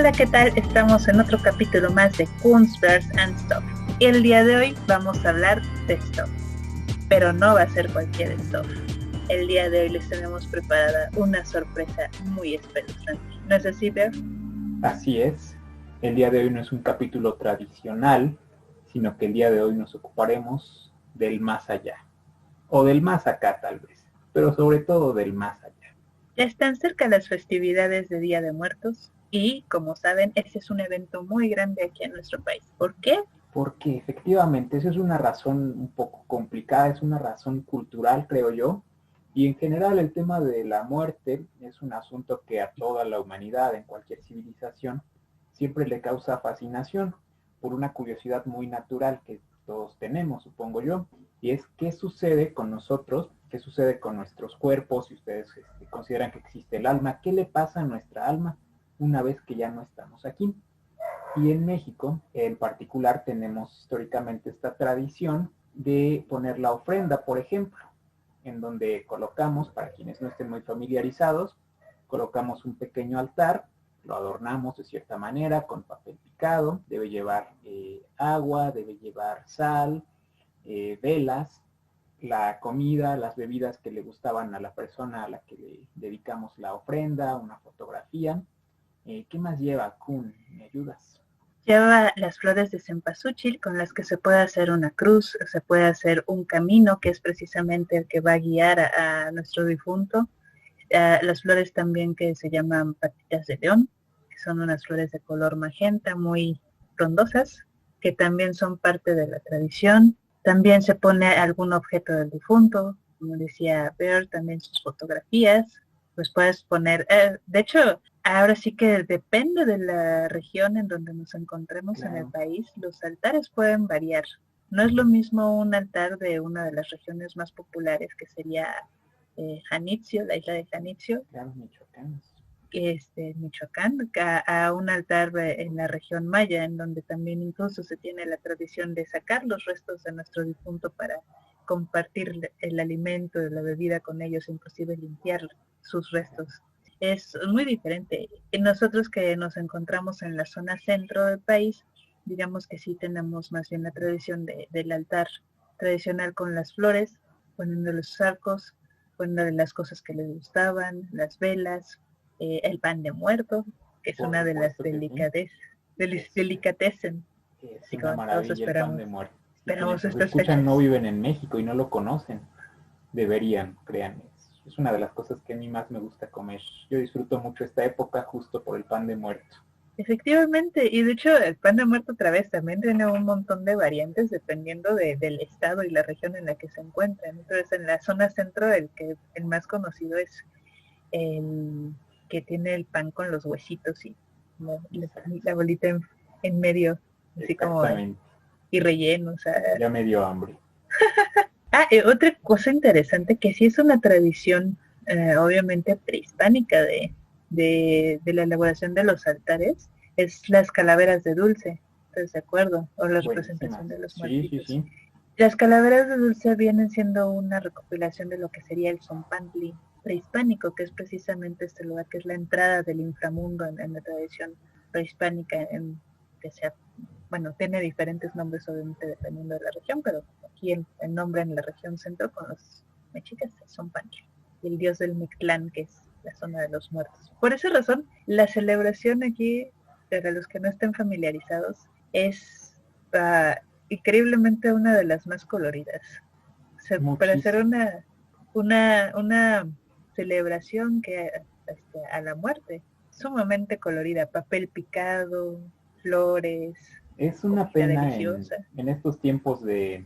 Hola, ¿qué tal? Estamos en otro capítulo más de Kunstwerks and Stuff. Y el día de hoy vamos a hablar de Stuff, pero no va a ser cualquier Stuff. El día de hoy les tenemos preparada una sorpresa muy espeluznante. ¿No es así, Bea? Así es, el día de hoy no es un capítulo tradicional, sino que el día de hoy nos ocuparemos del más allá, o del más acá tal vez, pero sobre todo del más allá. Ya están cerca las festividades de Día de Muertos y, como saben, este es un evento muy grande aquí en nuestro país. ¿Por qué? Porque efectivamente esa es una razón un poco complicada, es una razón cultural, creo yo, y en general el tema de la muerte es un asunto que a toda la humanidad, en cualquier civilización, siempre le causa fascinación por una curiosidad muy natural que todos tenemos, supongo yo, y es qué sucede con nosotros, qué sucede con nuestros cuerpos, si ustedes consideran que existe el alma, qué le pasa a nuestra alma una vez que ya no estamos aquí. Y en México, en particular, tenemos históricamente esta tradición de poner la ofrenda, por ejemplo, en donde colocamos, para quienes no estén muy familiarizados, colocamos un pequeño altar, lo adornamos de cierta manera con papel picado, debe llevar agua, debe llevar sal, velas, la comida, las bebidas que le gustaban a la persona a la que le dedicamos la ofrenda, una fotografía. ¿Qué más lleva, Kun? ¿Me ayudas? Lleva las flores de cempasúchil con las que se puede hacer una cruz, se puede hacer un camino que es precisamente el que va a guiar a nuestro difunto. Las flores también que se llaman patitas de león, que son unas flores de color magenta muy frondosas, que también son parte de la tradición. También se pone algún objeto del difunto, como decía Bear, también sus fotografías. Pues puedes poner, de hecho, ahora sí que depende de la región en donde nos encontremos en el Claro. país, los altares pueden variar. No es lo mismo un altar de una de las regiones más populares, que sería Janitzio, la isla de Janitzio, Claro, michoacanos. Michoacán, a un altar en la región maya, en donde también incluso se tiene la tradición de sacar los restos de nuestro difunto para compartir el alimento, la bebida con ellos, inclusive limpiar sus restos. Es muy diferente. Y nosotros que nos encontramos en la zona centro del país, digamos que sí tenemos más bien la tradición del altar tradicional con las flores, poniendo los arcos, poniendo las cosas que les gustaban, las velas, el pan de muerto, que es Por una de las supuesto que sí. delicatessen, Es así una como todos maravilla el pan esperamos, de muerto. Si esperamos quienes nos estas escuchan no fechas. viven en México y no lo conocen, deberían, créanme. Es una de las cosas que a mí más me gusta comer. Yo disfruto mucho esta época justo por el pan de muerto. Efectivamente, y de hecho el pan de muerto otra vez también tiene un montón de variantes dependiendo del estado y la región en la que se encuentran. Entonces en la zona centro el más conocido es el que tiene el pan con los huesitos y la bolita en medio, así como Exactamente. y relleno, o sea. Ya me dio hambre. Otra cosa interesante que sí es una tradición, obviamente prehispánica de la elaboración de los altares, es las calaveras de dulce, ¿estás de acuerdo? O la Buenísimas. representación de los Sí, sí, muertitos. sí. Las calaveras de dulce vienen siendo una recopilación de lo que sería el zompantli prehispánico, que es precisamente este lugar que es la entrada del inframundo en la tradición prehispánica, que sea, bueno, tiene diferentes nombres obviamente dependiendo de la región, pero aquí el nombre en la región centro con los mexicas es zompantli, y el dios del Mictlán, que es la zona de los muertos. Por esa razón, la celebración aquí, para los que no estén familiarizados, es increíblemente una de las más coloridas. O sea, para hacer Muchísimo. una celebración que a la muerte, sumamente colorida, papel picado, flores, Es una comida pena deliciosa. en estos tiempos de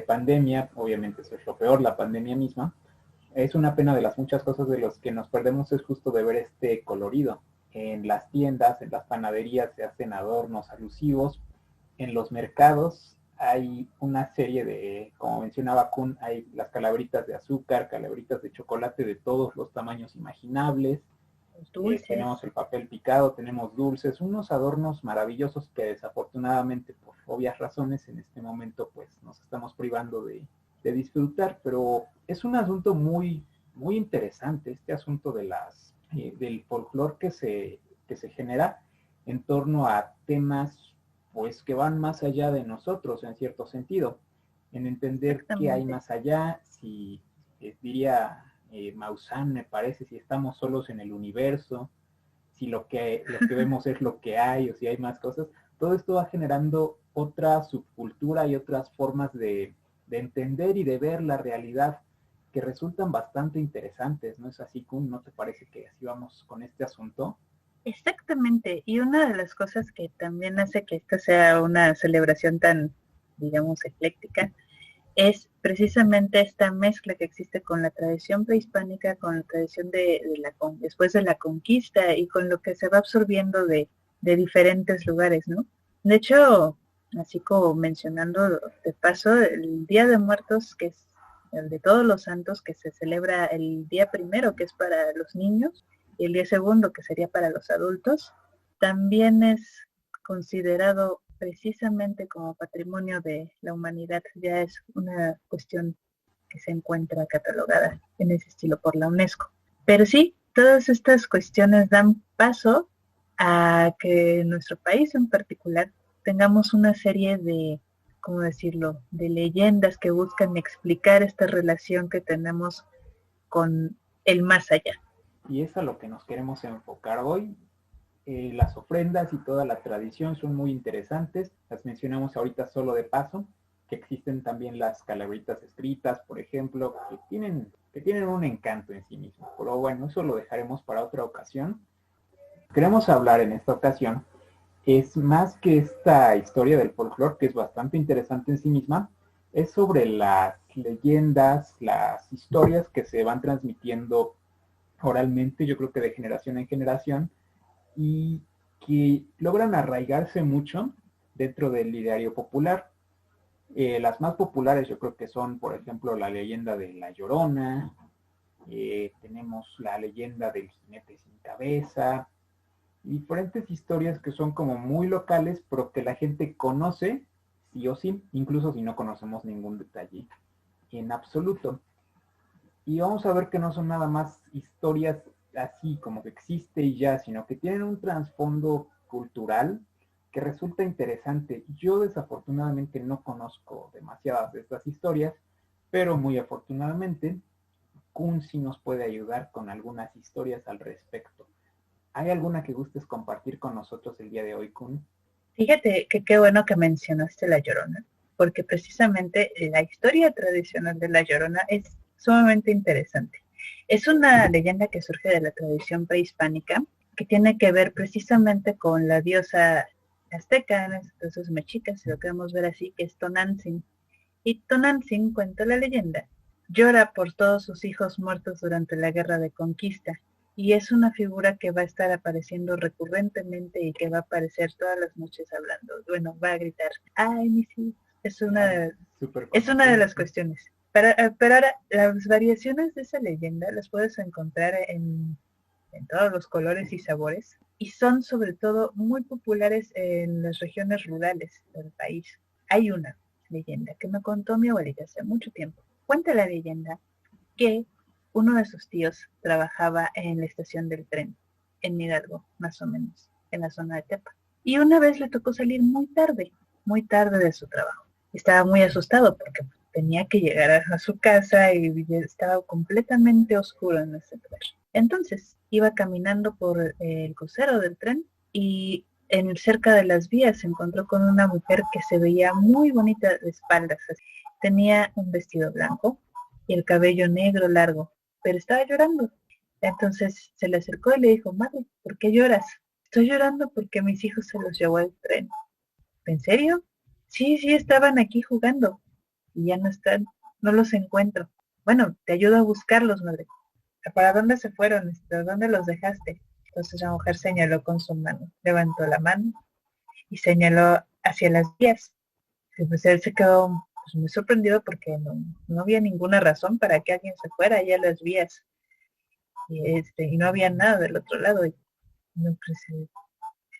pandemia, obviamente eso es lo peor, la pandemia misma, es una pena de las muchas cosas de los que nos perdemos es justo de ver este colorido. En las tiendas, en las panaderías se hacen adornos alusivos, en los mercados hay una serie de, como mencionaba Kun, hay las calaveritas de azúcar, calaveritas de chocolate de todos los tamaños imaginables, Los dulces. tenemos el papel picado, tenemos dulces, unos adornos maravillosos que desafortunadamente por obvias razones en este momento pues nos estamos privando de disfrutar, pero es un asunto muy, muy interesante este asunto de del folclore que se genera en torno a temas pues que van más allá de nosotros en cierto sentido, en entender qué hay más allá, si diría Maussan, me parece, si estamos solos en el universo, si lo que vemos es lo que hay o si hay más cosas. Todo esto va generando otra subcultura y otras formas de entender y de ver la realidad que resultan bastante interesantes, ¿no es así, Kun? ¿No te parece que así vamos con este asunto? Exactamente, y una de las cosas que también hace que esta sea una celebración tan, digamos, ecléctica, es precisamente esta mezcla que existe con la tradición prehispánica, con la tradición después de la conquista y con lo que se va absorbiendo de diferentes lugares, ¿no? De hecho, así como mencionando de paso, el Día de Muertos, que es el de Todos los Santos, que se celebra el día primero, que es para los niños, y el día segundo, que sería para los adultos, también es considerado precisamente como patrimonio de la humanidad. Ya es una cuestión que se encuentra catalogada en ese estilo por la UNESCO. Pero sí, todas estas cuestiones dan paso a que en nuestro país en particular tengamos una serie de, ¿cómo decirlo?, de leyendas que buscan explicar esta relación que tenemos con el más allá. Y es a lo que nos queremos enfocar hoy. Las ofrendas y toda la tradición son muy interesantes. Las mencionamos ahorita solo de paso, que existen también las calaveritas escritas, por ejemplo, que tienen un encanto en sí mismo. Pero bueno, eso lo dejaremos para otra ocasión. Queremos hablar en esta ocasión es más que esta historia del folclore, que es bastante interesante en sí misma, es sobre las leyendas, las historias que se van transmitiendo oralmente, yo creo que de generación en generación, y que logran arraigarse mucho dentro del ideario popular. Las más populares yo creo que son, por ejemplo, la leyenda de La Llorona, tenemos la leyenda del jinete sin cabeza, diferentes historias que son como muy locales, pero que la gente conoce, sí o sí, incluso si no conocemos ningún detalle en absoluto. Y vamos a ver que no son nada más historias así como que existe y ya, sino que tienen un trasfondo cultural que resulta interesante. Yo desafortunadamente no conozco demasiadas de estas historias, pero muy afortunadamente Kun sí nos puede ayudar con algunas historias al respecto. ¿Hay alguna que gustes compartir con nosotros el día de hoy, Kun? Fíjate que qué bueno que mencionaste La Llorona, porque precisamente la historia tradicional de La Llorona es sumamente interesante. Es una leyenda que surge de la tradición prehispánica, que tiene que ver precisamente con la diosa azteca, en entonces mexica, si lo queremos ver así, que es Tonantzin. Y Tonantzin, cuenta la leyenda, llora por todos sus hijos muertos durante la guerra de conquista, y es una figura que va a estar apareciendo recurrentemente y que va a aparecer todas las noches hablando. Bueno, va a gritar, ¡ay, mis hijos! Es una de las cuestiones. Pero ahora, las variaciones de esa leyenda las puedes encontrar en todos los colores y sabores, y son sobre todo muy populares en las regiones rurales del país. Hay una leyenda que me contó mi abuelita hace mucho tiempo. Cuenta la leyenda que uno de sus tíos trabajaba en la estación del tren, en Hidalgo, más o menos, en la zona de Tepa. Y una vez le tocó salir muy tarde de su trabajo. Estaba muy asustado porque tenía que llegar a su casa y estaba completamente oscuro en ese lugar. Entonces iba caminando por el crucero del tren y cerca de las vías se encontró con una mujer que se veía muy bonita de espaldas. Tenía un vestido blanco y el cabello negro largo, pero estaba llorando. Entonces se le acercó y le dijo, madre, ¿por qué lloras? Estoy llorando porque mis hijos se los llevó el tren. ¿En serio? Sí, sí, estaban aquí jugando y ya no están, no los encuentro. Bueno, te ayudo a buscarlos, madre. ¿Para dónde se fueron? ¿Dónde los dejaste? Entonces la mujer señaló con su mano, levantó la mano y señaló hacia las vías. Y pues él se quedó pues, muy sorprendido porque no había ninguna razón para que alguien se fuera allá a las vías. Y no había nada del otro lado. Y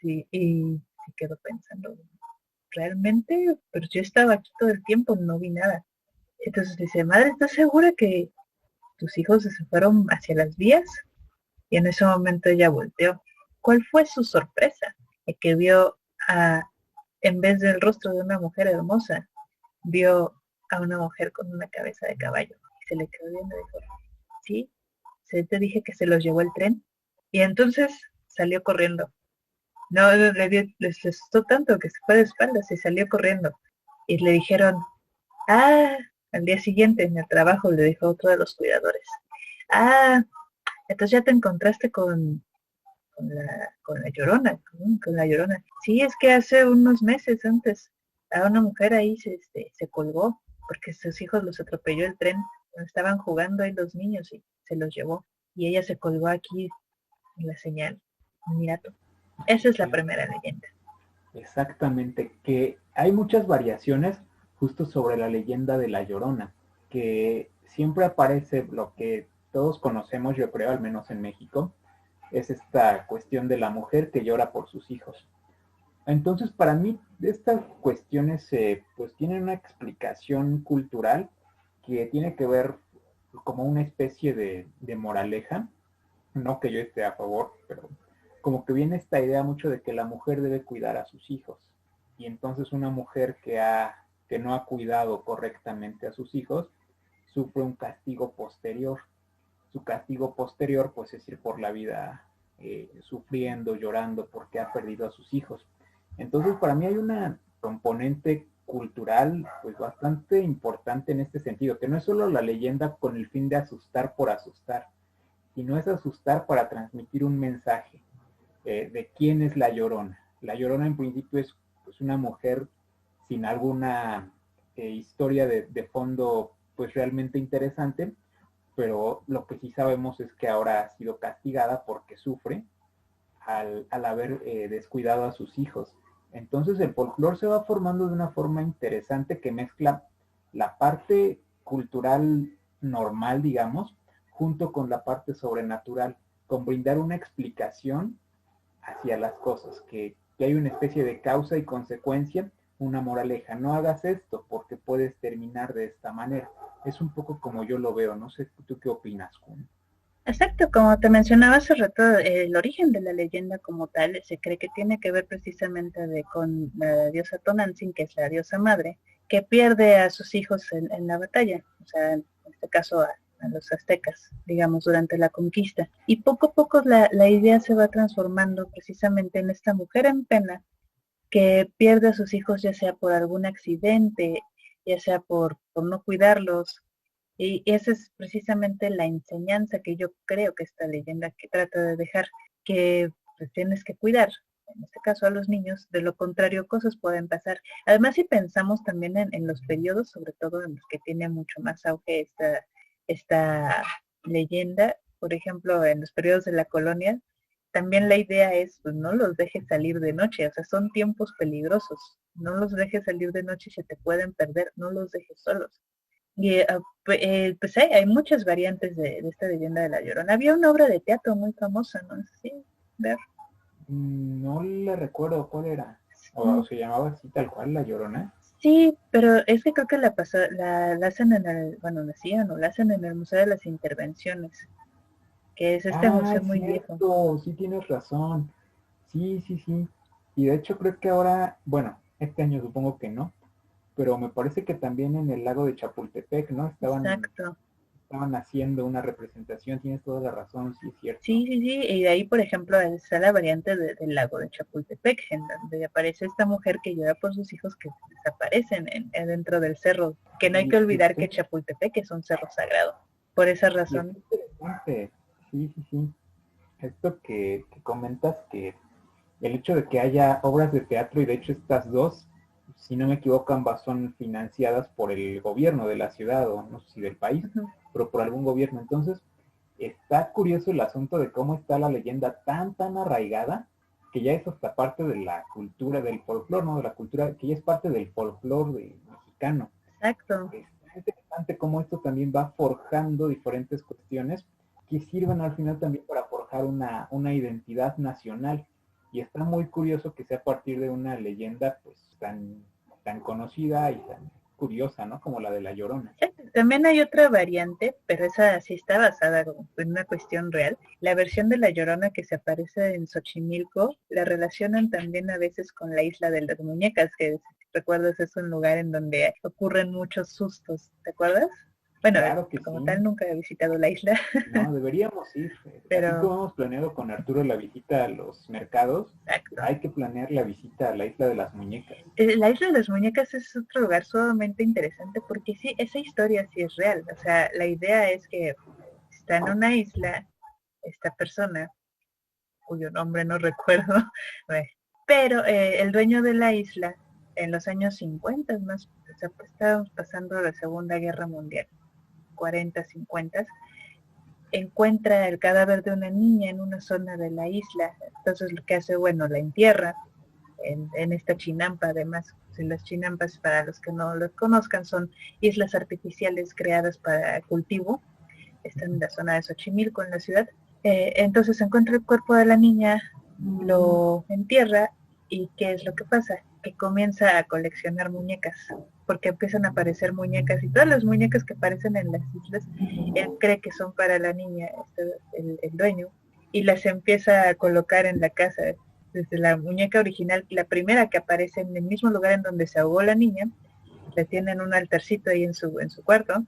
se quedó pensando, realmente, pero yo estaba aquí todo el tiempo, no vi nada. Entonces dice, madre, ¿estás segura que tus hijos se fueron hacia las vías? Y en ese momento ella volteó. ¿Cuál fue su sorpresa? y que vio a, en vez del rostro de una mujer hermosa, vio a una mujer con una cabeza de caballo. Y se le quedó viendo y dijo, sí, se te dije que se los llevó el tren. Y entonces salió corriendo. No, les asustó tanto que se fue de espaldas y salió corriendo. Y le dijeron, ah, al día siguiente en el trabajo le dijo otro de los cuidadores, ah, entonces ya te encontraste con la Llorona, con la Llorona. Sí, es que hace unos meses antes a una mujer ahí se colgó porque sus hijos los atropelló el tren. Estaban jugando ahí los niños y se los llevó. Y ella se colgó aquí en la señal. Mira tú. Esa es la primera leyenda. Exactamente, que hay muchas variaciones justo sobre la leyenda de la Llorona, que siempre aparece lo que todos conocemos, yo creo, al menos en México, es esta cuestión de la mujer que llora por sus hijos. Entonces, para mí, estas cuestiones pues tienen una explicación cultural que tiene que ver como una especie de moraleja, no que yo esté a favor, pero como que viene esta idea mucho de que la mujer debe cuidar a sus hijos. Y entonces una mujer que no ha cuidado correctamente a sus hijos sufre un castigo posterior. Su castigo posterior pues es ir por la vida sufriendo, llorando porque ha perdido a sus hijos. Entonces para mí hay una componente cultural pues bastante importante en este sentido, que no es solo la leyenda con el fin de asustar por asustar, sino es asustar para transmitir un mensaje de quién es la Llorona. La Llorona en principio es pues, una mujer sin alguna historia de fondo pues realmente interesante, pero lo que sí sabemos es que ahora ha sido castigada porque sufre al haber descuidado a sus hijos. Entonces el folclore se va formando de una forma interesante que mezcla la parte cultural normal, digamos, junto con la parte sobrenatural, con brindar una explicación hacia las cosas, que hay una especie de causa y consecuencia, una moraleja. No hagas esto porque puedes terminar de esta manera. Es un poco como yo lo veo. No sé, ¿tú qué opinas, Kun? Exacto, como te mencionaba hace rato, el origen de la leyenda como tal se cree que tiene que ver precisamente con la diosa Tonantzin, que es la diosa madre, que pierde a sus hijos en la batalla, o sea, en este caso a los aztecas, digamos, durante la conquista. Y poco a poco la idea se va transformando precisamente en esta mujer en pena que pierde a sus hijos ya sea por algún accidente, ya sea por no cuidarlos, y esa es precisamente la enseñanza que yo creo que esta leyenda que trata de dejar, que pues, tienes que cuidar, en este caso a los niños, de lo contrario cosas pueden pasar. Además, si pensamos también en los periodos, sobre todo en los que tiene mucho más auge esta leyenda, por ejemplo, en los periodos de la colonia, también la idea es, pues no los dejes salir de noche, o sea, son tiempos peligrosos, no los dejes salir de noche, se te pueden perder, no los dejes solos. Y pues hay muchas variantes de esta leyenda de la Llorona. Había una obra de teatro muy famosa, ¿no? Sí, ver. No le recuerdo cuál era. O Sí, se llamaba así tal cual, La Llorona. sí, pero es que creo que la hacen en el, bueno, la hacían o la hacen en el Museo de las Intervenciones, que es este Ah, museo es muy viejo. cierto, sí tienes razón. Sí, sí, sí. Y de hecho creo que ahora, bueno, este año supongo que no, pero me parece que también en el lago de Chapultepec, ¿no? Exacto. Estaban haciendo una representación, tienes toda la razón, sí es cierto. Sí, sí, sí, y de ahí, por ejemplo, está la variante del lago de Chapultepec, en donde aparece esta mujer que llora por sus hijos que desaparecen dentro del cerro, que no hay que Y olvidar que Chapultepec es un cerro sagrado. Por esa Y está razón, interesante, sí, sí, sí. Esto que comentas, que el hecho de que haya obras de teatro, y de hecho estas dos, si no me equivoco, ambas son financiadas por el gobierno de la ciudad, o no sé si del país, ujú, pero por algún gobierno. Entonces, está curioso el asunto de cómo está la leyenda tan arraigada, que ya es hasta parte de la cultura del folclore, ¿no? De la cultura, que ya es parte del folclore mexicano. exacto. Está interesante cómo esto también va forjando diferentes cuestiones que sirven al final también para forjar una identidad nacional. Y está muy curioso que sea a partir de una leyenda pues tan conocida y curiosa, ¿no? Como la de La Llorona. También hay otra variante, pero esa sí está basada en una cuestión real. La versión de La Llorona que se aparece en Xochimilco, la relacionan también a veces con la isla de las muñecas, que si recuerdas es un lugar en donde ocurren muchos sustos, ¿te acuerdas? Bueno, Claro que como sí. tal nunca he visitado la isla, No, deberíamos ir. Así pero como hemos planeado con Arturo la visita a los mercados, exacto. hay que planear la visita a la isla de las muñecas. La isla de las muñecas es otro lugar sumamente interesante porque sí, esa historia sí es real. O sea, la idea es que está en una isla esta persona, cuyo nombre no recuerdo, pero el dueño de la isla, en los años 50 más, o sea, pues estábamos pasando la Segunda Guerra Mundial, 40, 50, encuentra el cadáver de una niña en una zona de la isla. Entonces lo que hace, bueno, la entierra en esta chinampa. Además, si las chinampas, para los que no lo conozcan, son islas artificiales creadas para cultivo. Están en la zona de Xochimilco, en la ciudad. Entonces encuentra el cuerpo de la niña, lo entierra, y ¿qué es lo que pasa? Que comienza a coleccionar muñecas, porque empiezan a aparecer muñecas, y todas las muñecas que aparecen en las islas, él cree que son para la niña, el dueño, y las empieza a colocar en la casa. Desde la muñeca original, la primera que aparece en el mismo lugar en donde se ahogó la niña, la tiene en un altarcito ahí en su cuarto,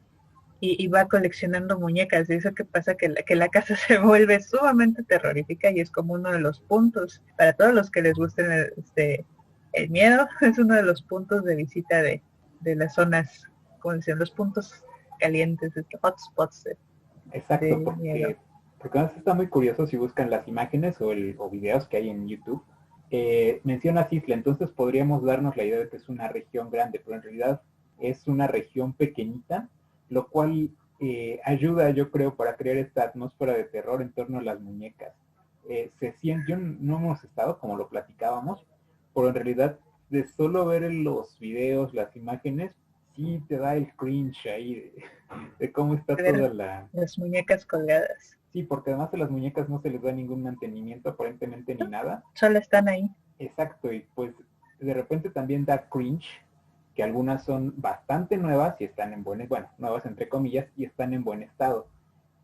y va coleccionando muñecas. Y eso que pasa, que la casa se vuelve sumamente terrorífica, y es como uno de los puntos, para todos los que les gusten el miedo, es uno de los puntos de visita de las zonas, como decían, los puntos calientes, hotspots Exacto, de miedo. porque además está muy curioso si buscan las imágenes o videos que hay en YouTube. Mencionas isla, entonces podríamos darnos la idea de que es una región grande, pero en realidad es una región pequeñita, lo cual ayuda, yo creo, para crear esta atmósfera de terror en torno a las muñecas. Se siente, yo no hemos estado como lo platicábamos, pero en realidad de solo ver los videos, las imágenes, sí te da el cringe ahí de cómo está toda Ver la... las muñecas colgadas. Sí, porque además a las muñecas no se les da ningún mantenimiento aparentemente ni nada. Solo están ahí. Exacto, y pues de repente también da cringe, que algunas son bastante nuevas y están en buen, bueno, nuevas entre comillas, y están en buen estado.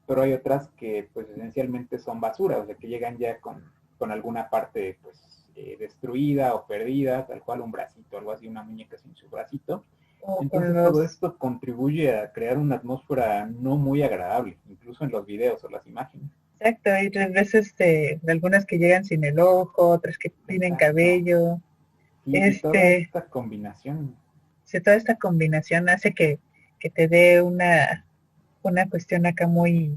Pero hay otras que pues esencialmente son basura, o sea que llegan ya con alguna parte pues destruida o perdida, tal cual un bracito, algo así, una muñeca sin su bracito. O con Entonces todo los... esto contribuye a crear una atmósfera no muy agradable, incluso en los videos o las imágenes. Exacto, hay tres veces de algunas que llegan sin el ojo, otras que tienen Exacto. cabello. Y toda esta combinación. Si toda esta combinación hace que te dé una cuestión acá muy,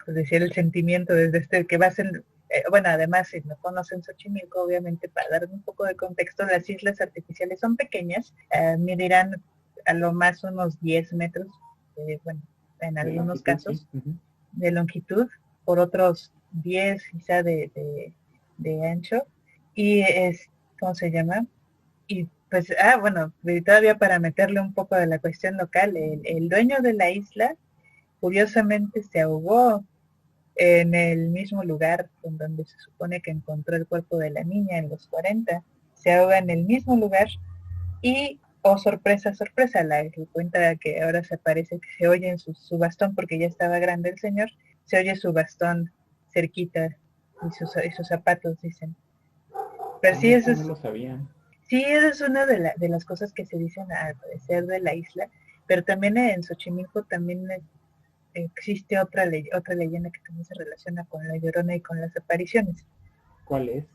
pues decir, el sentimiento desde que vas en, bueno, además, si no conocen Xochimilco, obviamente, para dar un poco de contexto, las islas artificiales son pequeñas, medirán a lo más unos 10 metros, bueno, en De algunos longitud, sí. casos, de longitud, por otros 10 quizá de ancho, y es, ¿cómo se llama? Y pues, bueno, todavía para meterle un poco de la cuestión local, el dueño de la isla, curiosamente, se ahogó en el mismo lugar en donde se supone que encontró el cuerpo de la niña en los 40. Se ahoga en el mismo lugar, y, oh sorpresa, sorpresa, la que cuenta que ahora se parece que se oye en su bastón, porque ya estaba grande el señor, se oye su bastón cerquita, y sus zapatos, dicen. Pero sí, Eso no lo sabía. sí, esa es una de las cosas que se dicen al parecer de la isla, pero también en Xochimilco también existe otra leyenda que también se relaciona con la Llorona y con las apariciones. ¿Cuál es?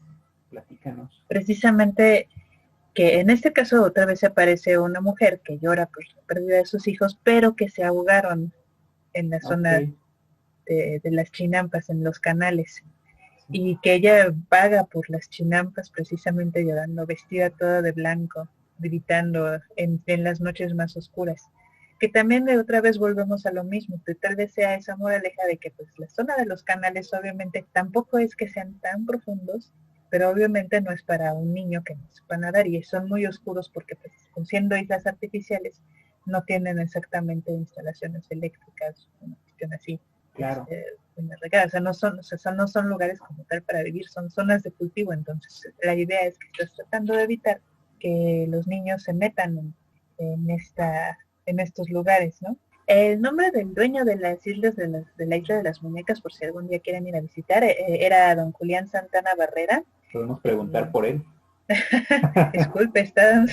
Platícanos. Precisamente que en este caso otra vez aparece una mujer que llora por la pérdida de sus hijos, pero que se ahogaron en la Ok. zona de las chinampas, en los canales, Sí. y que ella vaga por las chinampas precisamente llorando, vestida toda de blanco, gritando en las noches más oscuras. Que también de otra vez volvemos a lo mismo, que tal vez sea esa moraleja de que pues la zona de los canales obviamente tampoco es que sean tan profundos, pero obviamente no es para un niño que no sepa nadar, y son muy oscuros porque pues siendo islas artificiales no tienen exactamente instalaciones eléctricas, una cuestión así, Claro. o sea, no son lugares como tal para vivir, son zonas de cultivo. Entonces la idea es que estás tratando de evitar que los niños se metan en estos lugares, ¿no? El nombre del dueño de las islas de la Isla de las Muñecas, por si algún día quieren ir a visitar, era don Julián Santana Barrera. Podemos preguntar por él. Disculpe, está...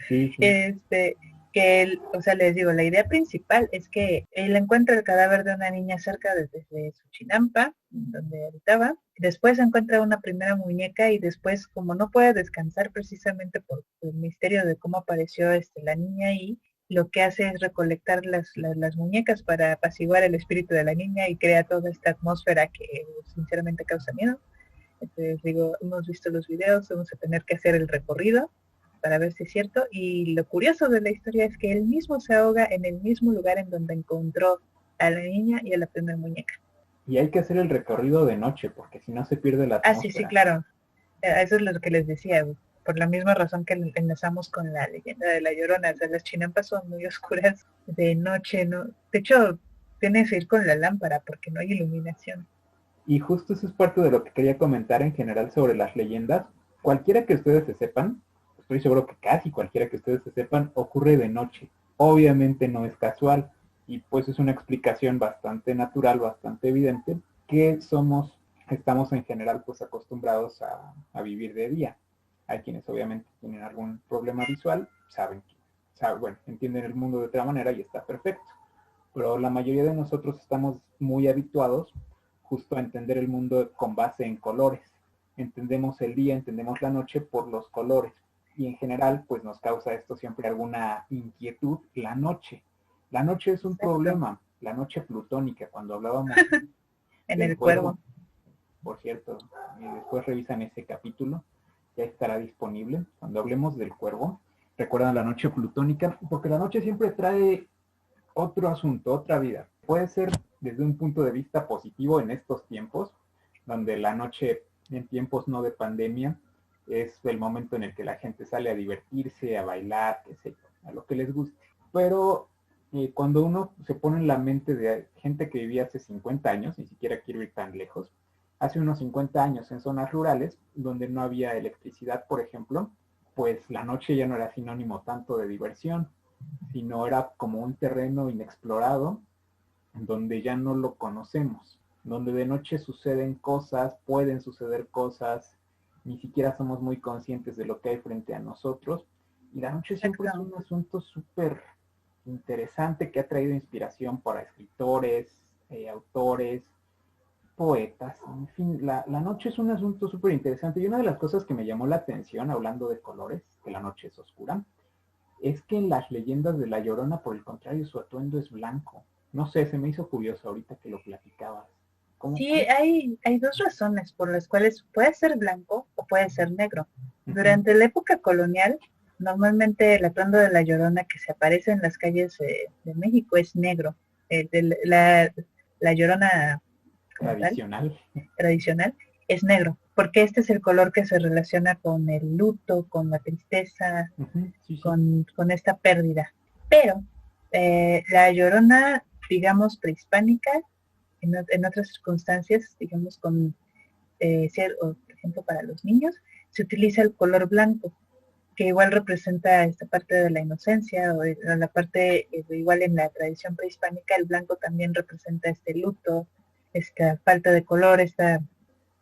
Sí, sí. Que él, o sea, les digo, la idea principal es que él encuentra el cadáver de una niña cerca desde Suchinampa, donde habitaba. Después encuentra una primera muñeca y después, como no puede descansar precisamente por el misterio de cómo apareció la niña ahí, lo que hace es recolectar las muñecas para apaciguar el espíritu de la niña y crea toda esta atmósfera que sinceramente causa miedo. Entonces digo, hemos visto los videos, vamos a tener que hacer el recorrido para ver si es cierto. Y lo curioso de la historia es que él mismo se ahoga en el mismo lugar en donde encontró a la niña y a la primera muñeca. Y hay que hacer el recorrido de noche, porque si no se pierde la atmósfera. Sí, claro. Eso es lo que les decía, por la misma razón que enlazamos con la leyenda de La Llorona. O sea, las chinampas son muy oscuras de noche, ¿no? De hecho, tienes que ir con la lámpara porque no hay iluminación. Y justo eso es parte de lo que quería comentar en general sobre las leyendas. Cualquiera que ustedes se sepan, estoy seguro que casi cualquiera que ustedes se sepan, ocurre de noche. Obviamente no es casual, y pues es una explicación bastante natural, bastante evidente, que estamos en general pues acostumbrados a vivir de día. Hay quienes obviamente tienen algún problema visual, bueno, entienden el mundo de otra manera y está perfecto. Pero la mayoría de nosotros estamos muy habituados justo a entender el mundo con base en colores. Entendemos el día, entendemos la noche por los colores. Y en general, pues nos causa esto siempre alguna inquietud, la noche. La noche es un problema, la noche plutónica, cuando hablábamos en el cuervo. Por cierto, después revisan ese capítulo, ya estará disponible. Cuando hablemos del cuervo, recuerdan la noche plutónica, porque la noche siempre trae otro asunto, otra vida. Puede ser desde un punto de vista positivo en estos tiempos, donde la noche en tiempos no de pandemia es el momento en el que la gente sale a divertirse, a bailar, qué sé yo, a lo que les guste. Pero cuando uno se pone en la mente de gente que vivía hace 50 años, ni siquiera quiero ir tan lejos, hace unos 50 años en zonas rurales, donde no había electricidad, por ejemplo, pues la noche ya no era sinónimo tanto de diversión, sino era como un terreno inexplorado, donde ya no lo conocemos, donde de noche suceden cosas, pueden suceder cosas, ni siquiera somos muy conscientes de lo que hay frente a nosotros, y la noche siempre es un asunto súper interesante que ha traído inspiración para escritores, autores, poetas, en fin, la noche es un asunto súper interesante, y una de las cosas que me llamó la atención, hablando de colores, que la noche es oscura, es que en las leyendas de La Llorona, por el contrario, su atuendo es blanco. No sé, se me hizo curioso ahorita que lo platicabas. Sí, hay dos razones por las cuales puede ser blanco o puede ser negro. Durante la época colonial, normalmente el atuendo de La Llorona que se aparece en las calles de México es negro. La Llorona tradicional es negro, porque este es el color que se relaciona con el luto, con la tristeza, con esta pérdida. Pero la Llorona, digamos, prehispánica, en otras circunstancias, digamos, con por ejemplo, para los niños, se utiliza el color blanco, que igual representa esta parte de la inocencia, o la parte, igual en la tradición prehispánica, el blanco también representa este luto, esta falta de color,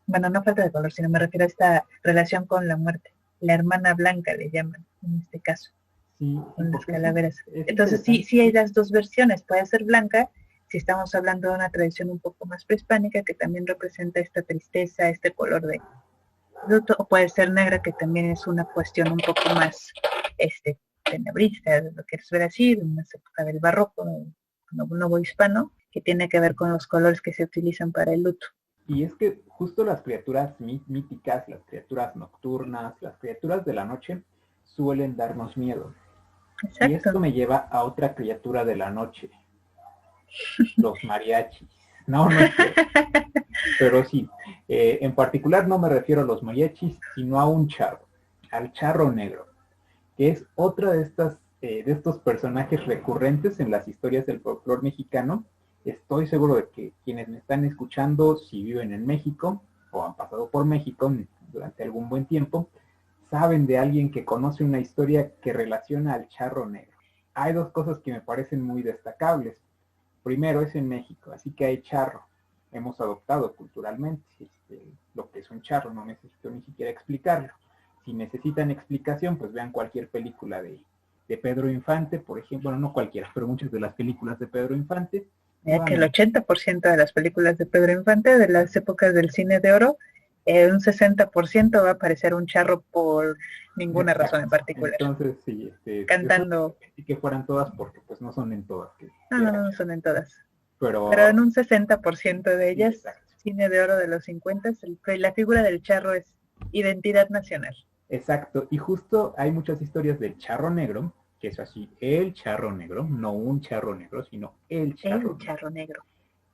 bueno, no falta de color, sino me refiero a esta relación con la muerte. La hermana blanca le llaman, en este caso, con las calaveras. Entonces sí hay las dos versiones, puede ser blanca, si estamos hablando de una tradición un poco más prehispánica, que también representa esta tristeza, este color de luto, o puede ser negra, que también es una cuestión un poco más tenebrista, lo quieres ver así, de una época del barroco, nuevo hispano, que tiene que ver con los colores que se utilizan para el luto. Y es que justo las criaturas míticas, las criaturas nocturnas, las criaturas de la noche, suelen darnos miedo. Exacto. Y esto me lleva a otra criatura de la noche, los mariachis. No es cierto. Pero sí, en particular no me refiero a los mariachis, sino a un charro, al charro negro, que es otra de estos personajes recurrentes en las historias del folclore mexicano. Estoy seguro de que quienes me están escuchando, si viven en México o han pasado por México durante algún buen tiempo, saben de alguien que conoce una historia que relaciona al charro negro. hay dos cosas que me parecen muy destacables. Primero es en México, así que hay charro. Hemos adoptado culturalmente lo que es un charro, no necesito ni siquiera explicarlo. Si necesitan explicación, pues vean cualquier película de Pedro Infante, por ejemplo, bueno, no cualquiera, pero muchas de las películas de Pedro Infante. Ya que el 80% de las películas de Pedro Infante, de las épocas del cine de oro, un 60% va a aparecer un charro por ninguna razón en particular. Entonces, sí, cantando. Y que fueran todas, porque pues no son en todas. No son en todas. Pero en un 60% de ellas, sí, cine de oro de los 50, la figura del charro es identidad nacional. Exacto, y justo hay muchas historias del charro negro, que es así, el charro negro, no un charro negro, sino el charro negro.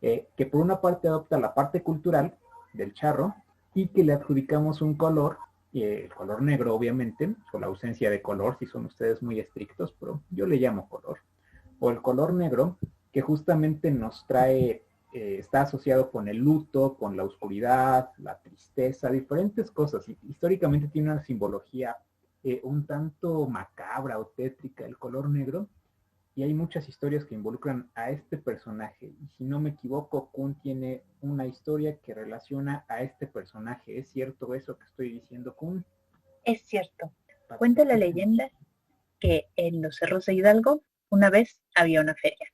Que por una parte adopta la parte cultural del charro y que le adjudicamos un color, el color negro obviamente, o la ausencia de color, si son ustedes muy estrictos, pero yo le llamo color, o el color negro, que justamente nos trae, está asociado con el luto, con la oscuridad, la tristeza, diferentes cosas. Y históricamente tiene una simbología un tanto macabra o tétrica el color negro, y hay muchas historias que involucran a este personaje. Y si no me equivoco, Kun tiene una historia que relaciona a este personaje. ¿Es cierto eso que estoy diciendo, Kun? Es cierto. Cuenta la leyenda que en los cerros de Hidalgo una vez había una feria.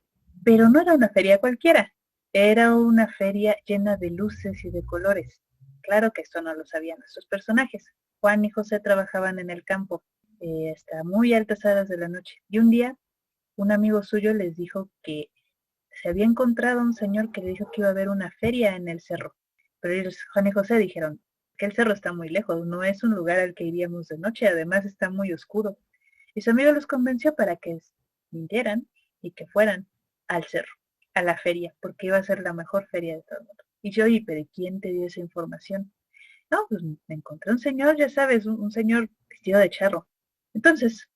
Pero no era una feria cualquiera. Era una feria llena de luces y de colores. Claro que esto no lo sabían nuestros personajes. Juan y José trabajaban en el campo hasta muy altas horas de la noche. Y un día un amigo suyo les dijo que se había encontrado un señor que le dijo que iba a haber una feria en el cerro. Pero ellos, Juan y José, dijeron que el cerro está muy lejos, no es un lugar al que iríamos de noche, además está muy oscuro. Y su amigo los convenció para que vinieran y que fueran al cerro, a la feria, porque iba a ser la mejor feria de todo el mundo. Y yo, ¿y pero quién te dio esa información? No, pues me encontré un señor, ya sabes, un señor vestido de charro. Entonces,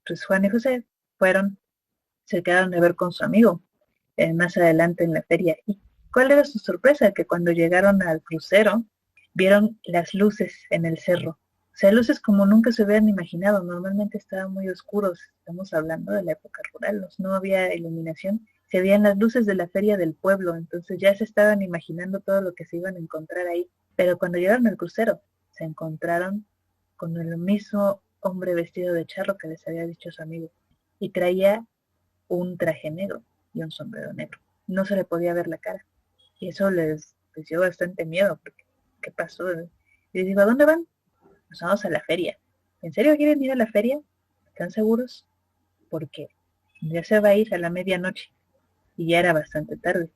pues Juan y José fueron, se quedaron de ver con su amigo más adelante en la feria. ¿Y cuál era su sorpresa? Que cuando llegaron al crucero, vieron las luces en el cerro. O sea, luces como nunca se hubieran imaginado. Normalmente estaban muy oscuros. Estamos hablando de la época rural. No había iluminación. Se veían las luces de la feria del pueblo. Entonces ya se estaban imaginando todo lo que se iban a encontrar ahí. Pero cuando llegaron al crucero, se encontraron con el mismo hombre vestido de charro que les había dicho su amigo. Y traía un traje negro y un sombrero negro. No se le podía ver la cara. Y eso les dio bastante miedo, porque ¿qué pasó? Y les digo, ¿a dónde van? Nos vamos a la feria. ¿En serio quieren ir a la feria? ¿Están seguros? Porque ya se va a ir a la medianoche y ya era bastante tarde.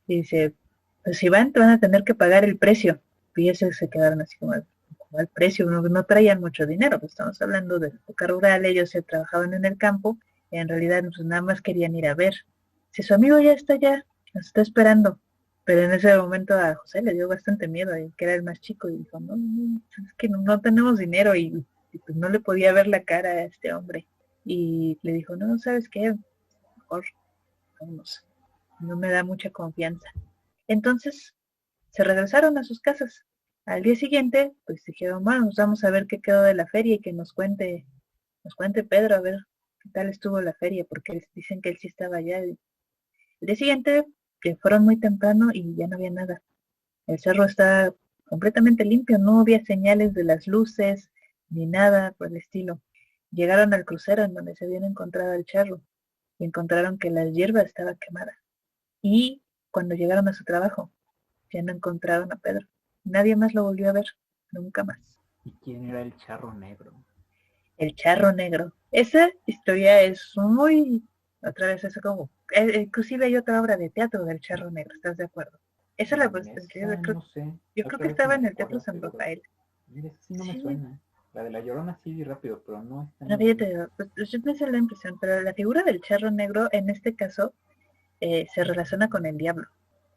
Y dice, pues si van, te van a tener que pagar el precio. Y ellos se quedaron así como al precio, no traían mucho dinero, pues estamos hablando de época rural, ellos se trabajaban en el campo, y en realidad pues nada más querían ir a ver. Si su amigo ya está allá, nos está esperando. Pero en ese momento a José le dio bastante miedo, que era el más chico, y dijo, es que no tenemos dinero, y pues no le podía ver la cara a este hombre. Y le dijo, no, ¿sabes qué? Mejor, vámonos. No me da mucha confianza. Entonces se regresaron a sus casas. Al día siguiente, pues dijeron, bueno, nos vamos a ver qué quedó de la feria y que nos cuente Pedro, a ver qué tal estuvo la feria, porque dicen que él sí estaba allá. El día siguiente, que fueron muy temprano y ya no había nada. El cerro está completamente limpio, no había señales de las luces, ni nada por el estilo. Llegaron al crucero en donde se habían encontrado el charro y encontraron que la hierba estaba quemada. Y cuando llegaron a su trabajo, ya no encontraron a Pedro. Nadie más lo volvió a ver, nunca más. ¿Y quién era el charro negro? El charro negro. Esa historia es muy, otra vez es como, inclusive hay otra obra de teatro del charro negro, ¿estás de acuerdo? Esa la pues, no sé. Yo creo que estaba en el Teatro San Rafael. Mira, esa sí no me suena. La de La Llorona sí rápido, pero no está. No, fíjate, pues yo me hice la impresión, pero la figura del charro negro en este caso se relaciona con el diablo.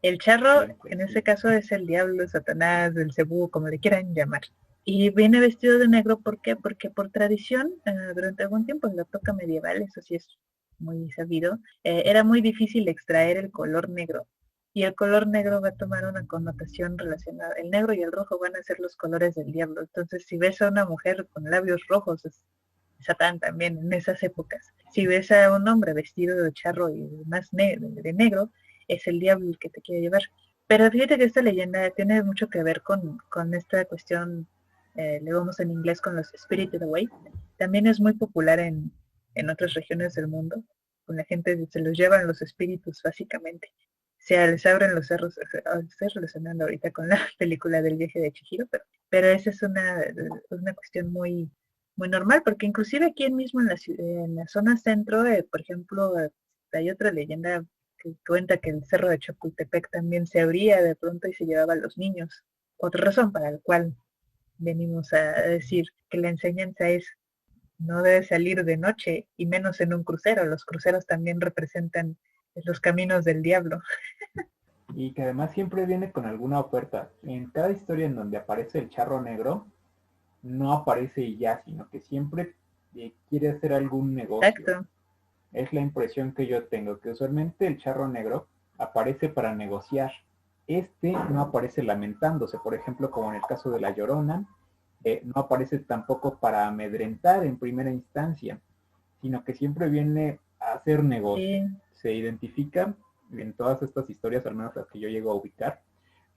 El charro siempre, en este caso es el diablo, Satanás, el cebú, como le quieran llamar. Y viene vestido de negro, ¿por qué? Porque por tradición, durante algún tiempo en la época medieval, eso sí es muy sabido, era muy difícil extraer el color negro. Y el color negro va a tomar una connotación relacionada. El negro y el rojo van a ser los colores del diablo. Entonces, si ves a una mujer con labios rojos, es Satán también en esas épocas. Si ves a un hombre vestido de charro y más de negro, es el diablo el que te quiere llevar. Pero fíjate que esta leyenda tiene mucho que ver con esta cuestión, le vamos en inglés con los Spirited Away. También es muy popular en otras regiones del mundo. Con la gente se los llevan los espíritus básicamente. Se les abren los cerros, estoy relacionando ahorita con la película del viaje de Chihiro, pero esa es una cuestión muy normal, porque inclusive aquí mismo en la zona centro, por ejemplo, hay otra leyenda que cuenta que el cerro de Chapultepec también se abría de pronto y se llevaba a los niños. Otra razón para la cual venimos a decir que la enseñanza es no debe salir de noche y menos en un crucero. Los cruceros también representan los caminos del diablo. Y que además siempre viene con alguna oferta. En cada historia en donde aparece el charro negro, no aparece y ya, sino que siempre quiere hacer algún negocio. Exacto. Es la impresión que yo tengo, que usualmente el charro negro aparece para negociar. Este no aparece lamentándose, por ejemplo, como en el caso de La Llorona, no aparece tampoco para amedrentar en primera instancia, sino que siempre viene a hacer negocio. Sí. Se identifica en todas estas historias, al menos las que yo llego a ubicar,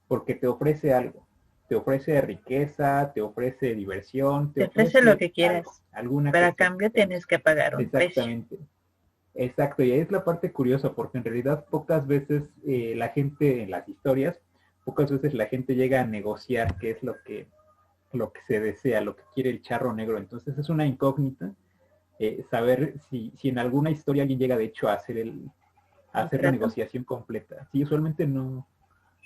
porque te ofrece algo. Te ofrece riqueza, te ofrece diversión, te ofrece lo que quieras, alguna pero a cambio tienes que pagar un exactamente. Precio. Exacto, y ahí es la parte curiosa, porque en realidad pocas veces la gente en las historias, pocas veces la gente llega a negociar qué es lo que se desea, lo que quiere el charro negro. Entonces es una incógnita saber si en alguna historia alguien llega de hecho a hacer la negociación completa. Sí, usualmente no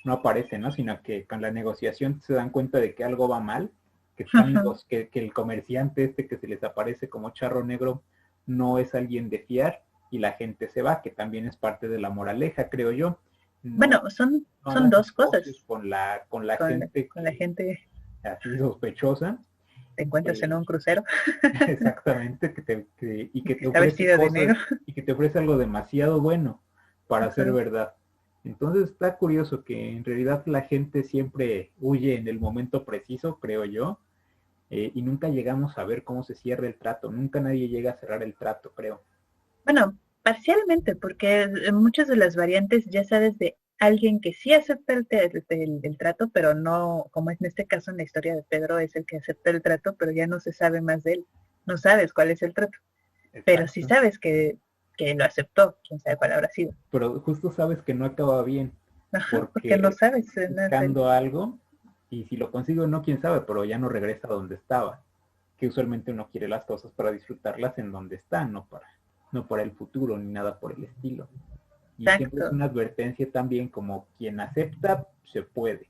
aparece, ¿no? Sino que con la negociación se dan cuenta de que algo va mal, que el comerciante este que se les aparece como charro negro no es alguien de fiar y la gente se va, que también es parte de la moraleja, creo yo. No, bueno, son dos cosas. Con la gente así sospechosa. Te encuentras en un crucero. Exactamente, y que te está vestido cosas, de negro. Y que te ofrece algo demasiado bueno para ser verdad. Entonces está curioso que en realidad la gente siempre huye en el momento preciso, creo yo, y nunca llegamos a ver cómo se cierra el trato. Nunca nadie llega a cerrar el trato, creo. Bueno, parcialmente, porque en muchas de las variantes ya sabes de alguien que sí acepta el trato, pero no, como en este caso en la historia de Pedro, es el que acepta el trato, pero ya no se sabe más de él. No sabes cuál es el trato. Exacto. Pero sí sabes que lo aceptó, quién sabe cuál habrá sido. Pero justo sabes que no acaba bien. Porque no sabes. Buscando algo, y si lo consigo no, quién sabe, pero ya no regresa a donde estaba. Que usualmente uno quiere las cosas para disfrutarlas en donde están, no para el futuro, ni nada por el estilo. Y exacto. Siempre es una advertencia también, como quien acepta, se puede,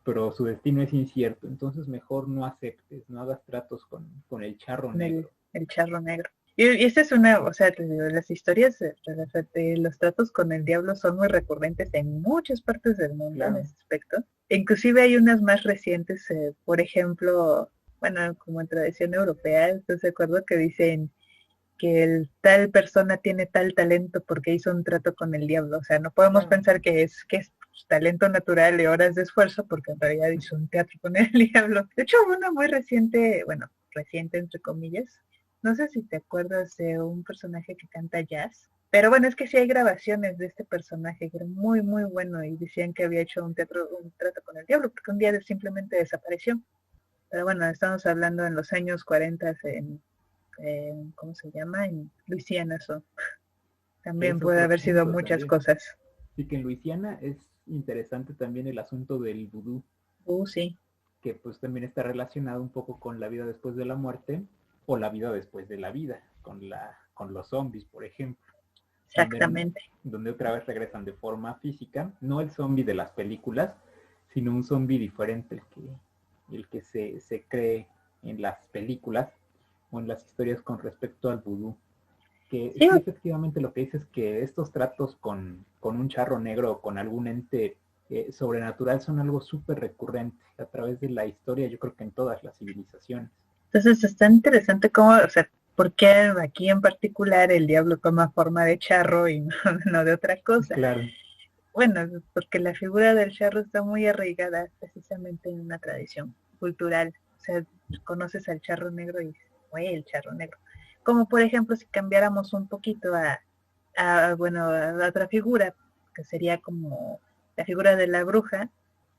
pero su destino es incierto, entonces mejor no aceptes, no hagas tratos con el charro negro. El charro negro. Y esta es las historias de los tratos con el diablo son muy recurrentes en muchas partes del mundo, claro, en ese aspecto. Inclusive hay unas más recientes, por ejemplo, bueno, como en tradición europea, ¿estás de acuerdo? Que dicen que tal persona tiene tal talento porque hizo un trato con el diablo. O sea, no podemos pensar que es talento natural y horas de esfuerzo, porque en realidad hizo un teatro con el diablo. De hecho, una muy reciente, reciente entre comillas, no sé si te acuerdas de un personaje que canta jazz, pero bueno, es que sí hay grabaciones de este personaje que era muy bueno y decían que había hecho un trato con el diablo porque un día simplemente desapareció. Pero bueno, estamos hablando en los años 40 ¿cómo se llama? En Luisiana. También puede haber sido muchas también. cosas. Sí, que en Luisiana es interesante también el asunto del vudú. Sí. Que pues también está relacionado un poco con la vida después de la muerte o la vida después de la vida, con los zombies, por ejemplo. Exactamente. Donde otra vez regresan de forma física, no el zombie de las películas, sino un zombie diferente, el que se cree en las películas o en las historias con respecto al vudú. Que sí, efectivamente lo que dices es que estos tratos con un charro negro o con algún ente sobrenatural son algo súper recurrente a través de la historia, yo creo que en todas las civilizaciones. Entonces está interesante cómo, ¿por qué aquí en particular el diablo toma forma de charro y no de otra cosa? Claro. Bueno, porque la figura del charro está muy arraigada precisamente en una tradición cultural. O sea, conoces al charro negro y dices, el charro negro. Como por ejemplo si cambiáramos un poquito bueno, a otra figura, que sería como la figura de la bruja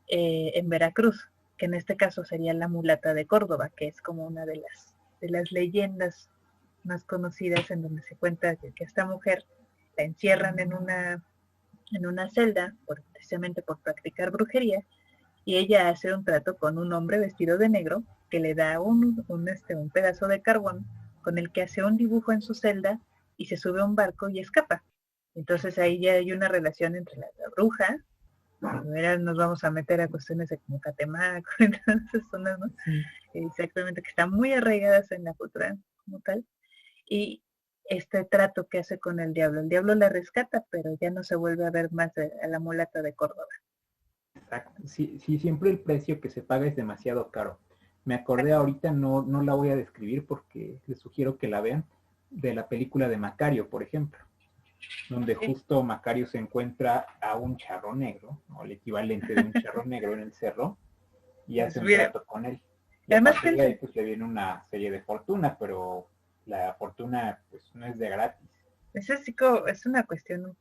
en Veracruz, que en este caso sería la mulata de Córdoba, que es como una de las leyendas más conocidas, en donde se cuenta que esta mujer la encierran en una celda, precisamente por practicar brujería, y ella hace un trato con un hombre vestido de negro que le da un pedazo de carbón con el que hace un dibujo en su celda y se sube a un barco y escapa. Entonces ahí ya hay una relación entre la bruja, ahora nos vamos a meter a cuestiones de como Catemaco, entonces zonas, ¿no? Sí. Exactamente, que están muy arraigadas en la cultura como tal, y este trato que hace con el diablo la rescata, pero ya no se vuelve a ver más a la mulata de Córdoba. Exacto. Sí, sí, siempre el precio que se paga es demasiado caro. Me acordé ahorita, no la voy a describir porque les sugiero que la vean, de la película de Macario, por ejemplo, donde Sí, justo Macario se encuentra a un charro negro, o el equivalente de un charro negro en el cerro, y pues hace un mira, trato con él. Y a además partir de piensa, ahí pues le viene una serie de fortuna, pero la fortuna pues no es de gratis. es una cuestión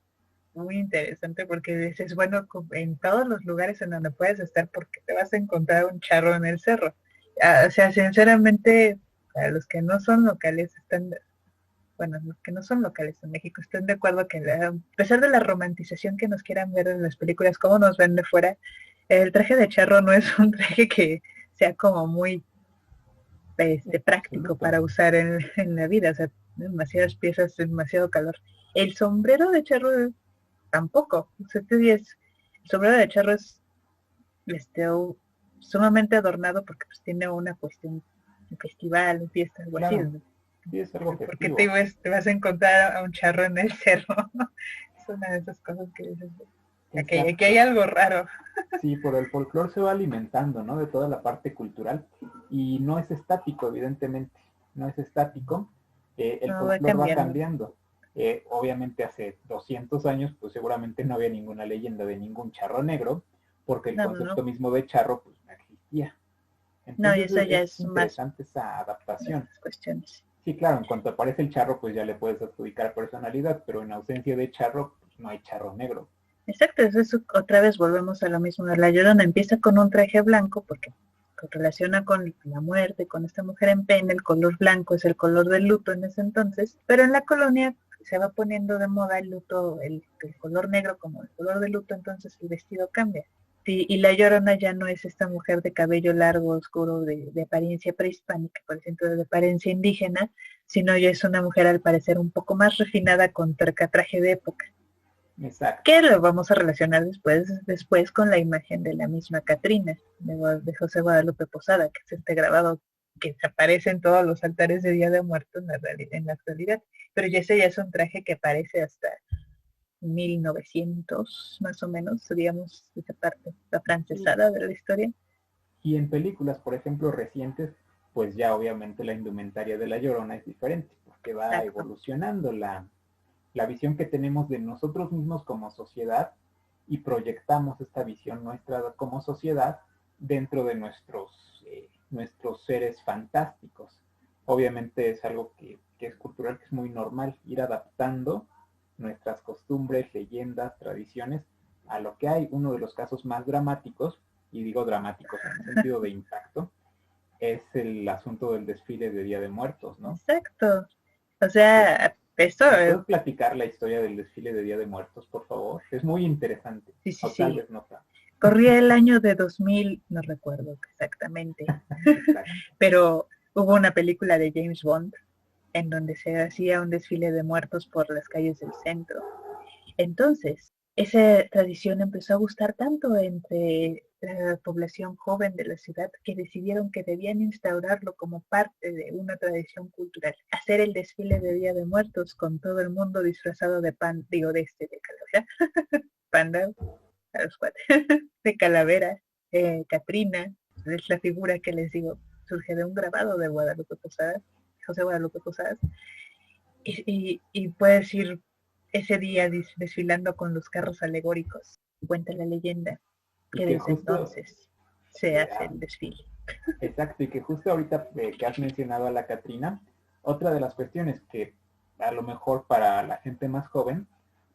muy interesante porque dices, bueno, en todos los lugares en donde puedes estar, porque te vas a encontrar un charro en el cerro. O sea, sinceramente, para los que no son locales, bueno, los que no son locales en México, están de acuerdo que a pesar de la romantización que nos quieran ver en las películas, cómo nos ven de fuera, el traje de charro no es un traje que sea como muy práctico Absoluto. para usar en la vida, o sea, demasiadas piezas, demasiado calor. El sombrero de charro tampoco. O sea, el sombrero de charro es este, sumamente adornado porque pues tiene una cuestión, un festival, un fiesta, algo así. Claro, ¿No? sí es algo Porque festivo. te vas a encontrar a un charro en el cerro. Es una de esas cosas que dices, aquí hay Exacto. algo raro. Sí, por el folclore se va alimentando, ¿no? De toda la parte cultural y no es estático, evidentemente, no es estático. El No va folclore va cambiando. cambiando. Obviamente hace 200 años, pues seguramente no había ninguna leyenda de ningún charro negro, porque el No, no, no. concepto mismo de charro, pues no existía. No, y Entonces eso ya es es más interesante esa de adaptación. esas cuestiones. Sí, claro, en cuanto aparece el charro, pues ya le puedes adjudicar personalidad, pero en ausencia de charro, pues no hay charro negro. Exacto, eso otra vez volvemos a lo mismo. La Llorona empieza con un traje blanco porque relaciona con la muerte, con esta mujer en pena, el color blanco es el color del luto en ese entonces, pero en la colonia se va poniendo de moda el luto, el color negro como el color del luto, entonces el vestido cambia. Sí, y la Llorona ya no es esta mujer de cabello largo, oscuro, de apariencia prehispánica, por ejemplo, de apariencia indígena, sino ya es una mujer al parecer un poco más refinada con traje de época Exacto. que lo vamos a relacionar después con la imagen de la misma Catrina, de José Guadalupe Posada, que es este grabado que aparece en todos los altares de Día de Muertos en la actualidad. Pero ese ya es un traje que aparece hasta 1900, más o menos, digamos, esa parte, la Sí. francesada de la historia. Y en películas, por ejemplo, recientes, pues ya obviamente la indumentaria de La Llorona es diferente, porque va Exacto. evolucionando la visión que tenemos de nosotros mismos como sociedad y proyectamos esta visión nuestra como sociedad dentro de nuestros seres fantásticos. Obviamente es algo que es cultural, que es muy normal ir adaptando nuestras costumbres, leyendas, tradiciones a lo que hay. Uno de los casos más dramáticos, y digo dramáticos en el sentido de impacto, es el asunto del desfile de Día de Muertos, ¿no? Exacto. O Que, sea, esto, ¿me puedes platicar la historia del desfile de Día de Muertos, por favor? Es muy interesante, sí, sí, o tal sí. vez no tanto. Corría el año de 2000, no recuerdo exactamente, Exacto. pero hubo una película de James Bond en donde se hacía un desfile de muertos por las calles del centro. Entonces, esa tradición empezó a gustar tanto entre la población joven de la ciudad que decidieron que debían instaurarlo como parte de una tradición cultural. Hacer el desfile de Día de Muertos con todo el mundo disfrazado de pan, digo, de calavera, panda, a los cuatro, de calavera, Catrina, es la figura que les digo, surge de un grabado de Guadalupe Posadas, José Guadalupe Posadas, y puedes ir ese día desfilando con los carros alegóricos. Cuenta la leyenda Y que que desde justo, entonces se hace el desfile. exacto, y que justo ahorita que has mencionado a la Catrina, Otra de las cuestiones que a lo mejor para la gente más joven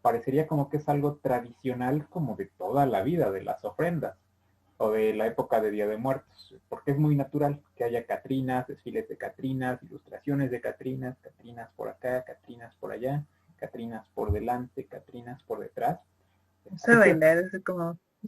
parecería como que es algo tradicional como de toda la vida, de las ofrendas o de la época de Día de Muertos, porque es muy natural que haya catrinas, desfiles de catrinas, ilustraciones de catrinas, catrinas por acá, catrinas por allá, catrinas por delante, catrinas por detrás. No sé Así que, bailar,